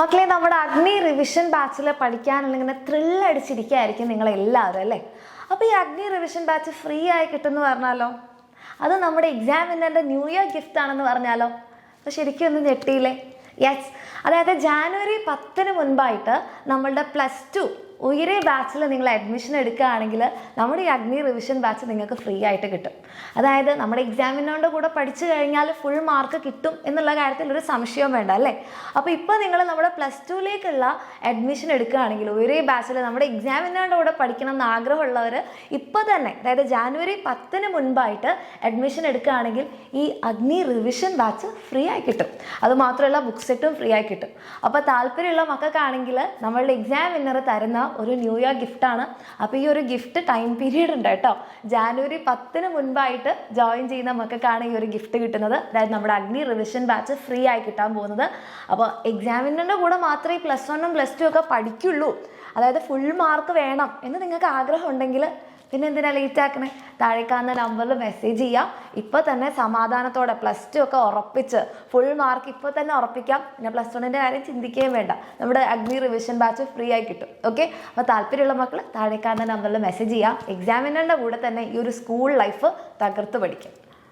മക്കളെ, നമ്മുടെ അഗ്നി റിവിഷൻ ബാച്ചിൽ പഠിക്കാനുള്ള ഇങ്ങനെ ത്രില്ലടിച്ചിരിക്കുകയായിരിക്കും നിങ്ങളെല്ലാവരും അല്ലേ. അപ്പോൾ ഈ അഗ്നി റിവിഷൻ ബാച്ച് ഫ്രീ ആയി കിട്ടുമെന്ന് പറഞ്ഞാലോ, അത് നമ്മുടെ എക്സാമിനറിൻ്റെ ന്യൂ ഇയർ ഗിഫ്റ്റ് ആണെന്ന് പറഞ്ഞാലോ. അപ്പോൾ ശരിക്കും ഒന്നും ഞെട്ടിയില്ലേ? യെസ്, അതായത് ജാനുവരി 10 മുൻപായിട്ട് നമ്മളുടെ +2 ഉയരെ ബാച്ചിൽ നിങ്ങൾ അഡ്മിഷൻ എടുക്കുകയാണെങ്കിൽ നമ്മുടെ ഈ അഗ്നി റിവിഷൻ ബാച്ച് നിങ്ങൾക്ക് ഫ്രീ ആയിട്ട് കിട്ടും. അതായത് നമ്മുടെ എക്സാമിനോട് കൂടെ പഠിച്ചു കഴിഞ്ഞാൽ ഫുൾ മാർക്ക് കിട്ടും എന്നുള്ള കാര്യത്തിൽ ഒരു സംശയവും വേണ്ട അല്ലേ. അപ്പോൾ ഇപ്പോൾ നിങ്ങൾ നമ്മുടെ +2ലേക്കുള്ള അഡ്മിഷൻ എടുക്കുകയാണെങ്കിൽ ഉയരെ ബാച്ചിൽ നമ്മുടെ എക്സാമിനോട് കൂടെ പഠിക്കണം എന്ന് ആഗ്രഹമുള്ളവർ ഇപ്പോൾ തന്നെ, അതായത് ജാനുവരി 10 മുൻപായിട്ട് അഡ്മിഷൻ എടുക്കുകയാണെങ്കിൽ ഈ അഗ്നി റിവിഷൻ ബാച്ച് ഫ്രീ ആയി കിട്ടും. അതുമാത്രമല്ല ബുക്ക് സെറ്റും ഫ്രീ ആയി കിട്ടും. അപ്പോൾ താല്പര്യമുള്ള മക്കൾക്കാണെങ്കിൽ നമ്മളുടെ എക്സാമിനർ തരുന്ന ഒരു ന്യൂ ഇയർ ഗിഫ്റ്റാണ്. അപ്പോൾ ഈ ഒരു ഗിഫ്റ്റ് ടൈം പീരീഡ് ഉണ്ട് കേട്ടോ. ജാനുവരി 10 മുൻപായിട്ട് ജോയിൻ ചെയ്യുന്ന മക്കൾക്കാണ് ഈ ഒരു ഗിഫ്റ്റ് കിട്ടുന്നത്. അതായത് നമ്മുടെ അഗ്നി റിവിഷൻ ബാച്ച് ഫ്രീ ആയി കിട്ടാൻ പോകുന്നത്. അപ്പോൾ എക്സാമിനറിൻ്റെ കൂടെ മാത്രമേ +1ഉം +2 ഒക്കെ പഠിക്കുള്ളൂ, അതായത് ഫുൾ മാർക്ക് വേണം എന്ന് നിങ്ങൾക്ക് ആഗ്രഹം ഉണ്ടെങ്കിൽ പിന്നെ എന്തിനാ ലേറ്റ് ആക്കണേ? താഴെ കാണുന്ന നമ്പറിൽ മെസ്സേജ് ചെയ്യാം. ഇപ്പോൾ തന്നെ സമാധാനത്തോടെ +2 ഒക്കെ ഉറപ്പിച്ച് ഫുൾ മാർക്ക് ഇപ്പോൾ തന്നെ ഉറപ്പിക്കാം. പിന്നെ +1ൻ്റെ കാര്യം ചിന്തിക്കുകയും വേണ്ട. നമ്മുടെ അഗ്നി റിവിഷൻ ബാച്ച് ഫ്രീ ആയി കിട്ടും. ഓക്കെ, അപ്പോൾ താല്പര്യമുള്ള മക്കൾ താഴെ കാണുന്ന നമ്പറിൽ മെസ്സേജ് ചെയ്യാം. എക്സാമിനറിൻ്റെ കൂടെ തന്നെ ഈ ഒരു സ്കൂൾ ലൈഫ് തകർത്ത് പഠിക്കും.